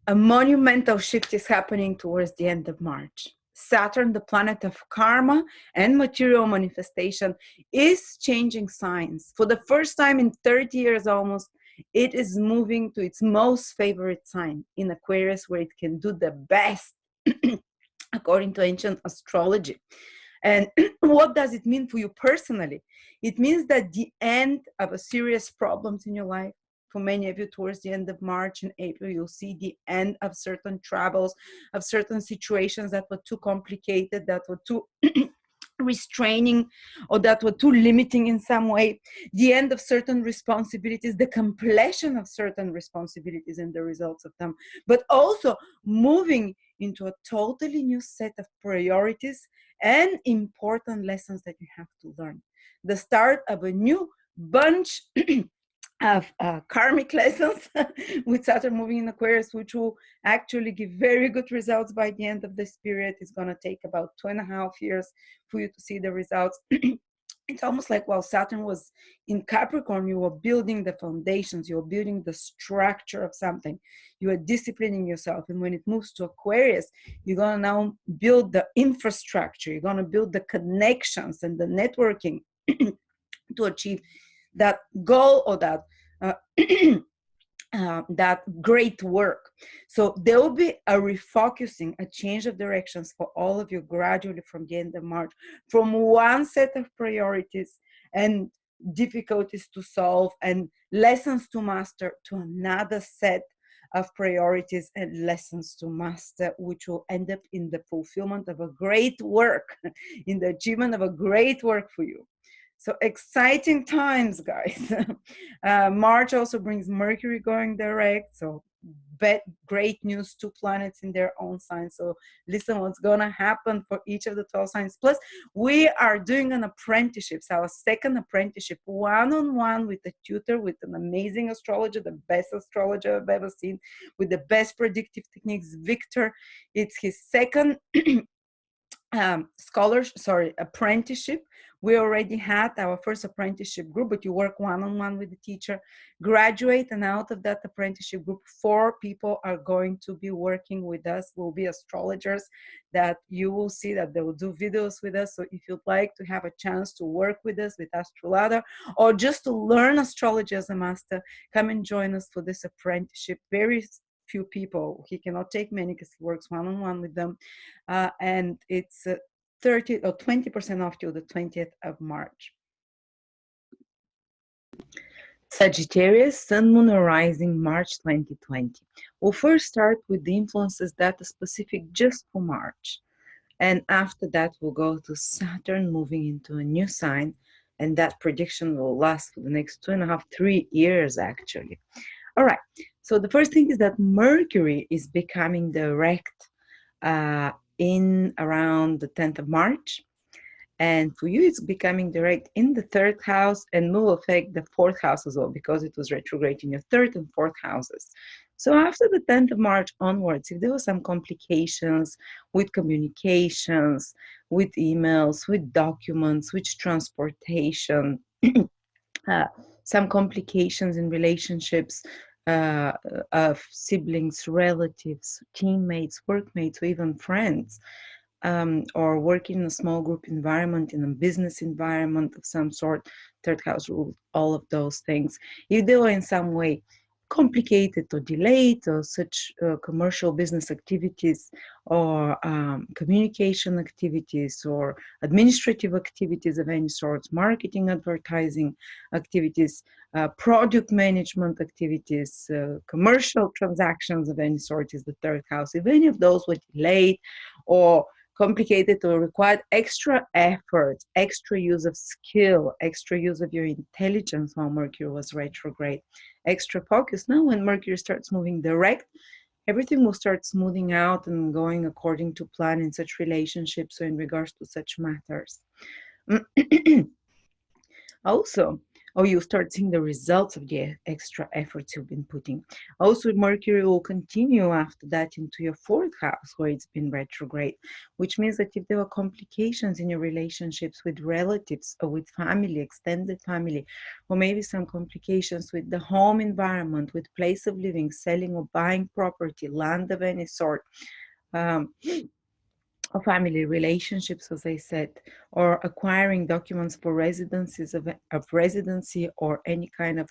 A monumental shift is happening towards the end of March. Saturn, the planet of karma and material manifestation, is changing signs. For the first time in 30 years almost, it is moving to its most favorite sign in Aquarius, where it can do the best according to ancient astrology. And what does it mean for you personally? It means that the end of a serious problems in your life. For many of you, towards the end of March and April, you'll see the end of certain travels, of certain situations that were too complicated, that were too restraining, or that were too limiting in some way, the end of certain responsibilities, the completion of certain responsibilities and the results of them, but also moving into a totally new set of priorities and important lessons that you have to learn. The start of a new bunch of karmic lessons with Saturn moving in Aquarius, which will actually give very good results by the end of this period. It's going to take about 2.5 years for you to see the results. It's almost like while Saturn was in Capricorn, you were building the foundations, you were building the structure of something, you were disciplining yourself. And when it moves to Aquarius, you're going to now build the infrastructure, you're going to build the connections and the networking to achieve that goal or that that great work. So there will be a refocusing, a change of directions for all of you gradually from the end of March, from one set of priorities and difficulties to solve and lessons to master to another set of priorities and lessons to master, which will end up in the fulfillment of a great work, in the achievement of a great work for you. So exciting times, guys. March also brings Mercury going direct. So great news, 2 planets in their own sign. So listen what's going to happen for each of the 12 signs. Plus, we are doing an apprenticeship, so our second apprenticeship, one-on-one with a tutor, with an amazing astrologer, the best astrologer I've ever seen, with the best predictive techniques, Victor. It's his second apprenticeship. We already had our first apprenticeship group, but you work one-on-one with the teacher, graduate, and out of that apprenticeship group, 4 people are going to be working with us, will be astrologers that you will see that they will do videos with us. So if you'd like to have a chance to work with us with Astrolada, or just to learn astrology as a master, come and join us for this apprenticeship. Very few people, he cannot take many because he works one-on-one with them, and it's 30 or 20% off till the 20th of March. Sagittarius, Sun, Moon, or Rising, March 2020. We'll first start with the influences that are specific just for March. And after that, we'll go to Saturn moving into a new sign. And that prediction will last for the next 2.5, 3 years, actually. All right. So the first thing is that Mercury is becoming direct in around the 10th of March. And for you, it's becoming direct in the 3rd house and will affect the 4th house as well, because it was retrograde in your 3rd and 4th houses. So after the 10th of March onwards, if there were some complications with communications, with emails, with documents, with transportation, some complications in relationships, of siblings, relatives, teammates, workmates, or even friends, or working in a small group environment, in a business environment of some sort, 3rd house rule, all of those things. If they were in some way complicated or delayed, or such commercial business activities, or communication activities, or administrative activities of any sort, marketing, advertising activities, product management activities, commercial transactions of any sort is the 3rd house. If any of those were delayed or complicated or required extra effort, extra use of skill, extra use of your intelligence while Mercury was retrograde, extra focus. Now when Mercury starts moving direct, everything will start smoothing out and going according to plan in such relationships or in regards to such matters. Also, or you start seeing the results of the extra efforts you've been putting. Also, Mercury will continue after that into your fourth house where it's been retrograde, which means that if there are complications in your relationships with relatives or with family, extended family, or maybe some complications with the home environment, with place of living, selling or buying property, land of any sort, um, or family relationships, as I said, or acquiring documents for residencies of residency or any kind of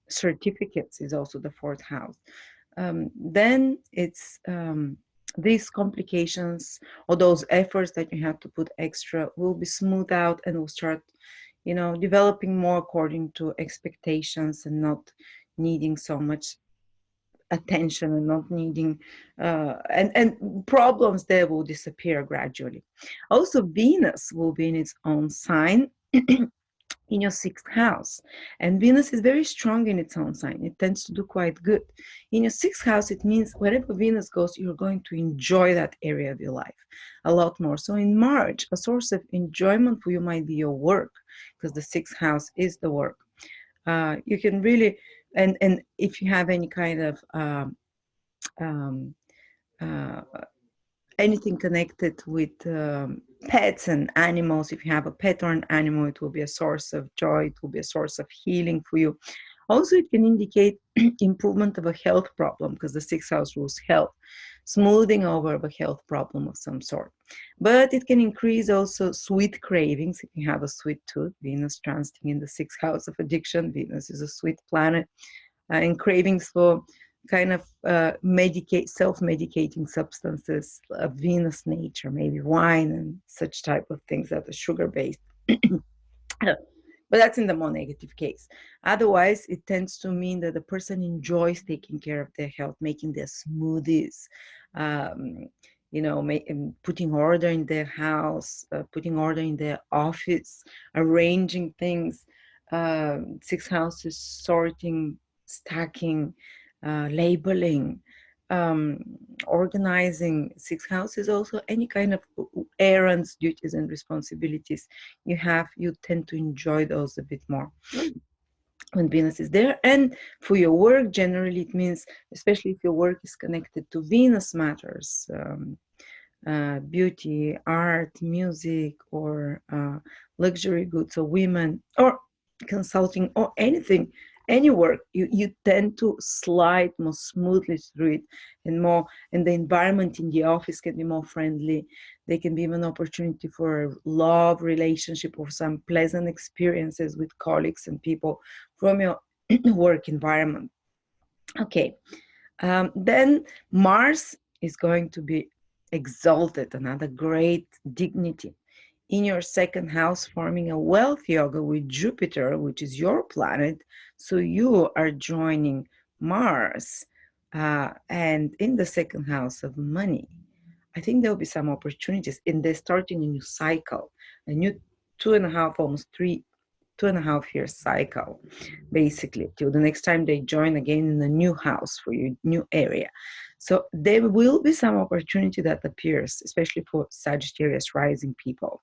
certificates is also the fourth house. Then it's these complications or those efforts that you have to put extra will be smoothed out and will start, developing more according to expectations and not needing so much attention and not needing and problems there will disappear gradually. Also, Venus will be in its own sign in your sixth house, and Venus is very strong in its own sign. It tends to do quite good in your sixth house. It means wherever Venus goes, you're going to enjoy that area of your life a lot more. So in March, a source of enjoyment for you might be your work, because the sixth house is the work. You can really, and if you have any kind of um, uh, anything connected with pets and animals, if you have a pet or an animal, it will be a source of joy. It will be a source of healing for you. Also, it can indicate improvement of a health problem, because the sixth house rules health, smoothing over of a health problem of some sort. But it can increase also sweet cravings if you have a sweet tooth. Venus transiting in the sixth house of addiction. Venus is a sweet planet, and cravings for kind of self-medicating substances of Venus nature, maybe wine and such type of things that are sugar-based. But that's in the more negative case. Otherwise, it tends to mean that the person enjoys taking care of their health, making their smoothies, um, putting order in their house, putting order in their office, arranging things. Six houses, sorting, stacking, labeling, um, organizing. Six houses also any kind of errands, duties, and responsibilities you tend to enjoy those a bit more when Venus is there. And for your work, generally, it means, especially if your work is connected to Venus matters, beauty, art, music, or luxury goods, or women, or consulting, or anything, any work, you tend to slide more smoothly through it, and the environment in the office can be more friendly. There can be even an opportunity for a love relationship or some pleasant experiences with colleagues and people from your work environment. Okay, then Mars is going to be exalted, another great dignity, in your second house, forming a wealth yoga with Jupiter, which is your planet. So you are joining Mars, and in the second house of money. I think there'll be some opportunities in there, starting a new cycle, a new 2.5, almost 2.5 year cycle, basically, till the next time they join again in a new house for you, new area. So there will be some opportunity that appears, especially for Sagittarius rising people.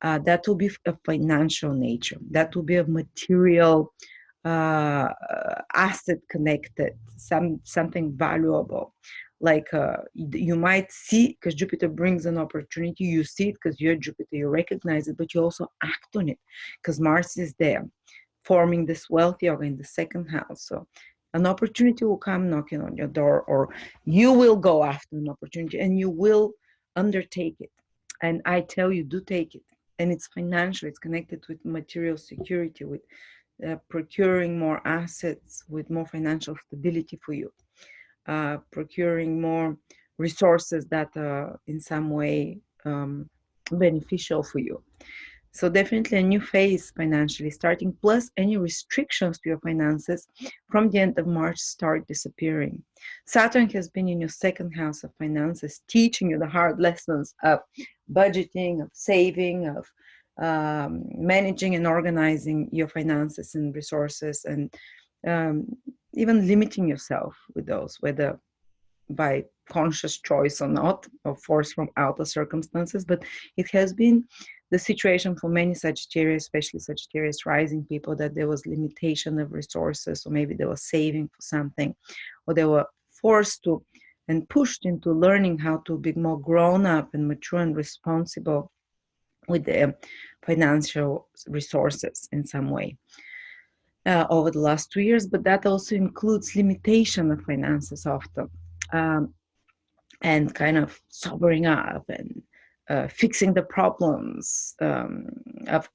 That will be of financial nature. That will be of material asset connected, something valuable. Like you might see, because Jupiter brings an opportunity, you see it because you're Jupiter, you recognize it, but you also act on it because Mars is there, forming this wealth yoga in the second house. So an opportunity will come knocking on your door, or you will go after an opportunity and you will undertake it. And I tell you, do take it. And it's financial, it's connected with material security, with procuring more assets, with more financial stability for you, procuring more resources that are in some way beneficial for you. So definitely a new phase financially starting, plus any restrictions to your finances from the end of March start disappearing. Saturn has been in your second house of finances, teaching you the hard lessons of budgeting, of saving, of managing and organizing your finances and resources, and even limiting yourself with those, whether by conscious choice or not, or force from outer circumstances. But it has been the situation for many Sagittarius, especially Sagittarius rising people, that there was limitation of resources, or maybe they were saving for something, or they were forced to and pushed into learning how to be more grown up and mature and responsible with their financial resources in some way over the last 2 years. But that also includes limitation of finances often. And kind of sobering up and fixing the problems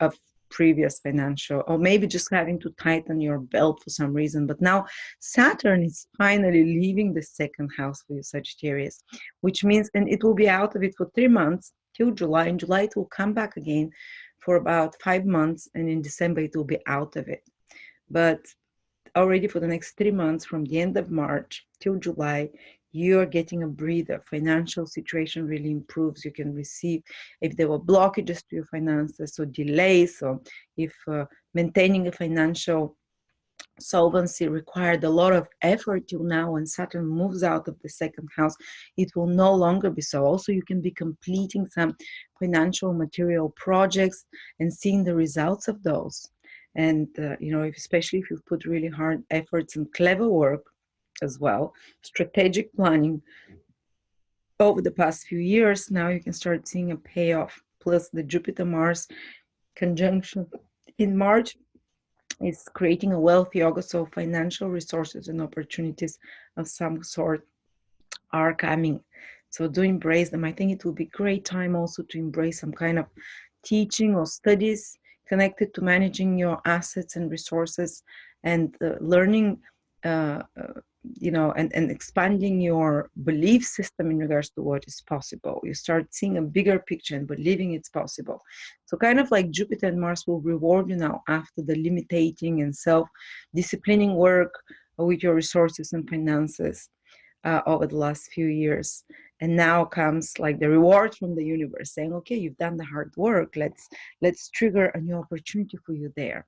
of previous financial, or maybe just having to tighten your belt for some reason. But now Saturn is finally leaving the second house for you, Sagittarius, which means, and it will be out of it for 3 months till July. In July, it will come back again for about 5 months, and in December, it will be out of it. But already for the next 3 months, from the end of March till July, you're getting a breather. Financial situation really improves. You can receive, if there were blockages to your finances or delays, or if maintaining a financial solvency required a lot of effort till now, when Saturn moves out of the second house, it will no longer be so. Also, you can be completing some financial material projects and seeing the results of those. And especially if you've put really hard efforts and clever work as well, strategic planning over the past few years, now you can start seeing a payoff. Plus the Jupiter-Mars conjunction in March is creating a wealth yoga, so financial resources and opportunities of some sort are coming. So do embrace them. I think it will be a great time also to embrace some kind of teaching or studies connected to managing your assets and resources, and learning and expanding your belief system in regards to what is possible. You start seeing a bigger picture and believing it's possible. So kind of like Jupiter and Mars will reward you now after the limiting and self-disciplining work with your resources and finances over the last few years. And now comes like the reward from the universe saying, okay, you've done the hard work. Let's trigger a new opportunity for you there.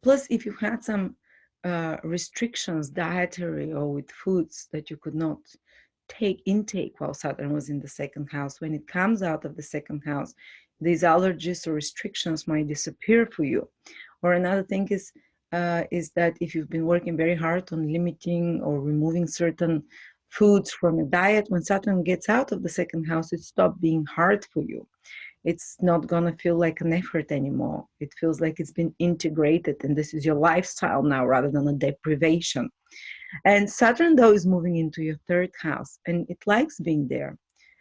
Plus, if you had some restrictions, dietary or with foods that you could not intake while Saturn was in the second house, when it comes out of the second house, these allergies or restrictions might disappear for you. Or another thing is that if you've been working very hard on limiting or removing certain foods from a diet, when Saturn gets out of the second house, it stops being hard for you. It's not going to feel like an effort anymore. It feels like it's been integrated, and this is your lifestyle now rather than a deprivation. And Saturn, though, is moving into your third house, and it likes being there.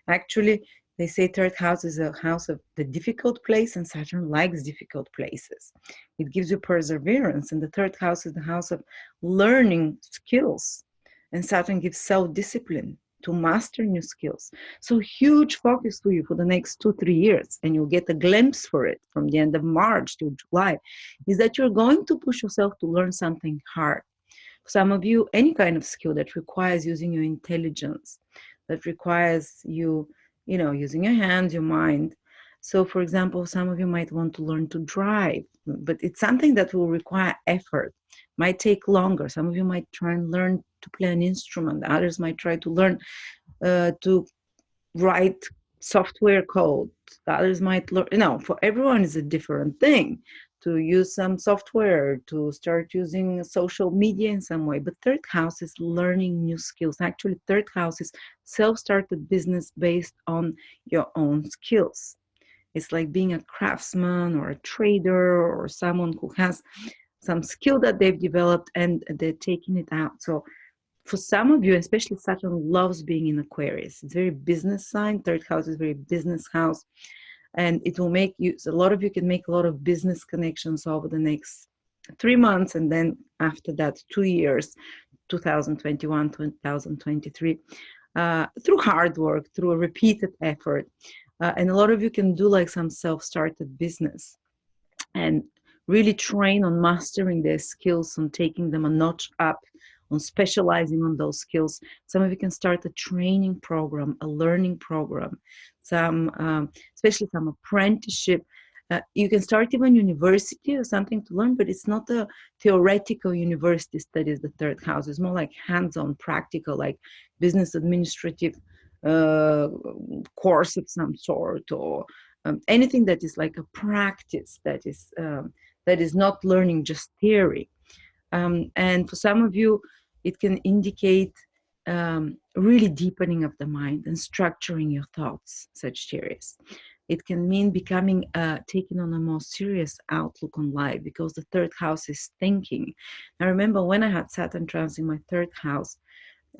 Actually, they say third house is a house of the difficult place, and Saturn likes difficult places. It gives you perseverance, and the third house is the house of learning skills. And Saturn gives self-discipline to master new skills. So huge focus for you for the next 2-3 years, and you'll get a glimpse for it from the end of March to July, is that you're going to push yourself to learn something hard. For some of you, any kind of skill that requires using your intelligence, that requires you, using your hands, your mind. So for example, some of you might want to learn to drive, but it's something that will require effort, might take longer. Some of you might try and learn to play an instrument. Others might try to learn to write software code. Others might learn, for everyone is a different thing. To use some software, to start using social media in some way. But third house is learning new skills. Actually, third house is self-started business based on your own skills. It's like being a craftsman or a trader or someone who has some skill that they've developed and they're taking it out. So for some of you, especially Saturn loves being in Aquarius. It's very business sign. Third house is very business house. And it will make you, so a lot of you can make a lot of business connections over the next 3 months. And then after that, 2 years, 2021, 2023, through hard work, through a repeated effort. And a lot of you can do like some self-started business and really train on mastering their skills, on taking them a notch up, on specializing on those skills. Some of you can start a training program, a learning program, especially some apprenticeship. You can start even university or something to learn, but it's not a theoretical university studies, the third house. It's more like hands-on, practical, like business administrative course of some sort, or anything that is like a practice, that is not learning just theory. And for some of you, it can indicate really deepening of the mind and structuring your thoughts, Sagittarius. It can mean becoming, taking on a more serious outlook on life, because the third house is thinking. I remember when I had Saturn trans in my third house,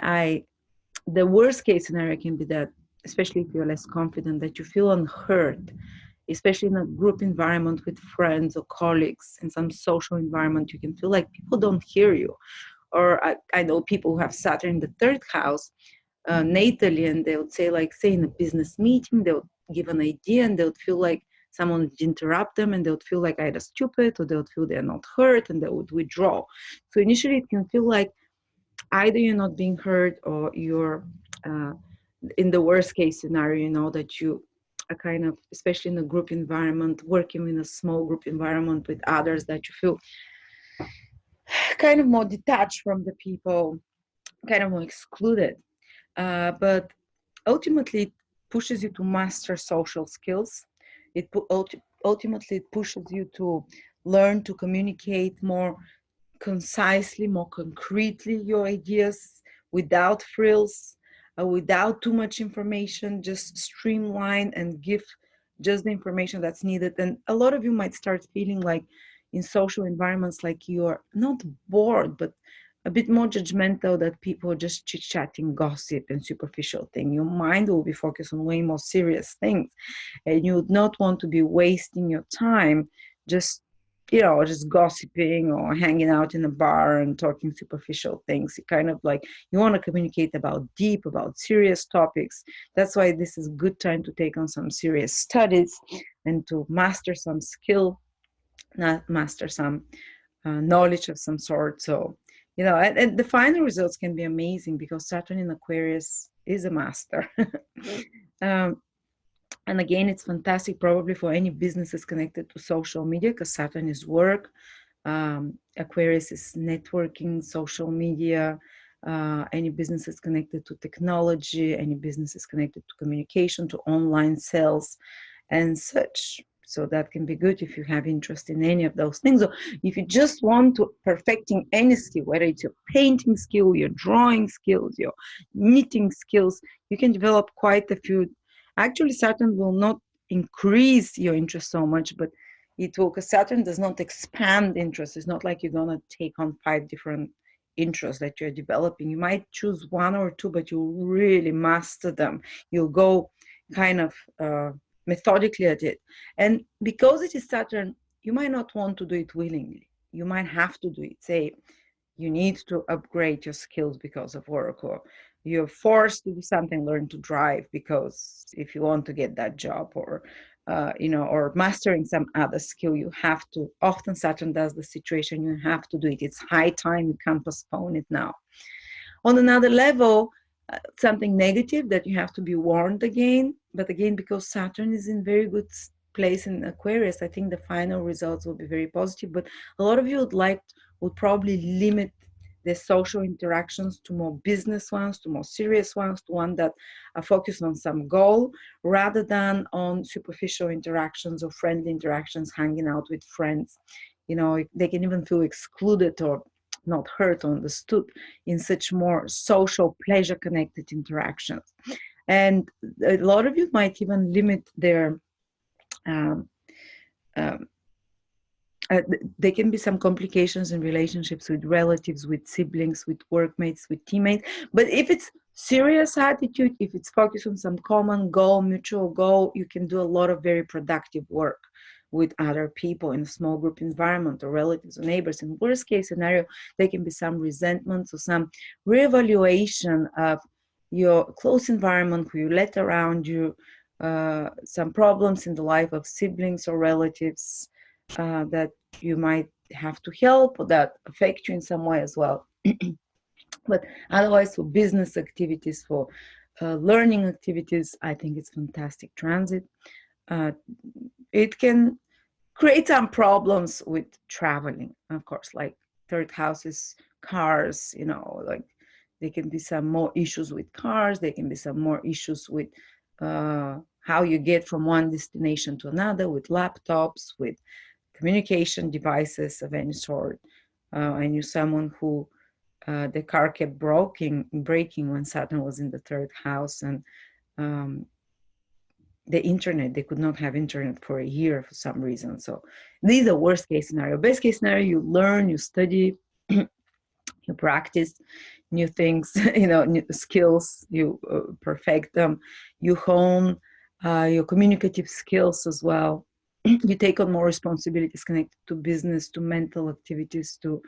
the worst case scenario can be that, especially if you're less confident, that you feel unheard, especially in a group environment with friends or colleagues, in some social environment. You can feel like people don't hear you. Or I know people who have Saturn in the third house natally, and they would say, like, say in a business meeting, they would give an idea and they would feel like someone would interrupt them, and they would feel like either stupid, or they would feel they're not heard, and they would withdraw. So initially it can feel like either you're not being heard, or you're uh, in the worst case scenario, you know, that you are kind of, especially in a group environment, working in a small group environment with others, that you feel kind of more detached from the people, kind of more excluded. But ultimately, it pushes you to master social skills. Ultimately, it pushes you to learn to communicate more concisely, more concretely your ideas, without frills, without too much information, just streamline and give just the information that's needed. And a lot of you might start feeling like in social environments, like you're not bored, but a bit more judgmental, that people are just chit-chatting, gossip and superficial thing. Your mind will be focused on way more serious things, and you would not want to be wasting your time just, you know, just gossiping or hanging out in a bar and talking superficial things. You kind of like, you want to communicate about deep, about serious topics. That's why this is a good time to take on some serious studies and to master some skill, not master some knowledge of some sort. So, you know, and the final results can be amazing, because Saturn in Aquarius is a master. um, and again, it's fantastic probably for any businesses connected to social media, because Saturn is work. Aquarius is networking, social media, any businesses connected to technology, any businesses connected to communication, to online sales and such. So that can be good if you have interest in any of those things. Or if you just want to perfecting any skill, whether it's your painting skill, your drawing skills, your knitting skills, you can develop quite a few. Actually, Saturn will not increase your interest so much, but it will, because Saturn does not expand interest. It's not like you're going to take on 5 different interests that you're developing. You might choose 1 or 2, but you'll really master them. You'll go kind of methodically at it. And because it is Saturn, you might not want to do it willingly. You might have to do it. Say, you need to upgrade your skills because of work, or you're forced to do something, learn to drive, because if you want to get that job, or you know, or mastering some other skill, you have to. Often Saturn does the situation, you have to do it. It's high time, you can't postpone it now. On another level, something negative that you have to be warned again, but again, because Saturn is in very good place in Aquarius, I think the final results will be very positive. But a lot of you would probably limit the social interactions to more business ones, to more serious ones, to one that are focused on some goal, rather than on superficial interactions or friendly interactions, hanging out with friends. You know, they can even feel excluded or not heard or understood in such more social, pleasure connected interactions. And a lot of you might even limit their um, um, there can be some complications in relationships with relatives, with siblings, with workmates, with teammates. But if it's serious attitude, if it's focused on some common goal, mutual goal, you can do a lot of very productive work with other people in a small group environment, or relatives or neighbors. In worst case scenario, there can be some resentments or some reevaluation of your close environment, who you let around you, some problems in the life of siblings or relatives that you might have to help, or that affect you in some way as well. But otherwise, for business activities, for learning activities, I think it's fantastic transit. It can create some problems with traveling, of course, like third houses, cars, you know, like there can be some more issues with cars. There can be some more issues with how you get from one destination to another with laptops, with communication devices of any sort. I knew someone who the car kept breaking when Saturn was in the third house, and um, the internet, they could not have internet for a year for some reason. So these are worst case scenario. Best case scenario, you learn, you study, you practice new things, new skills, you perfect them, you hone your communicative skills as well. You take on more responsibilities connected to business, to mental activities, to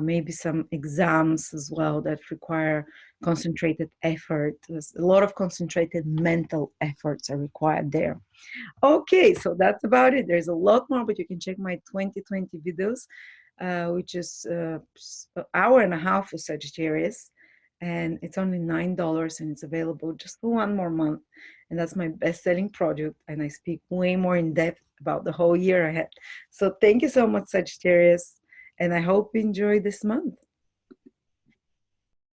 maybe some exams as well that require concentrated effort. There's a lot of concentrated mental efforts are required there. Okay, so that's about it. There's a lot more, but you can check my 2020 videos, which is an hour and a half for Sagittarius. And it's only $9 and it's available just for one more month. And that's my best-selling product. And I speak way more in depth about the whole year ahead. So thank you so much, Sagittarius. And I hope you enjoy this month.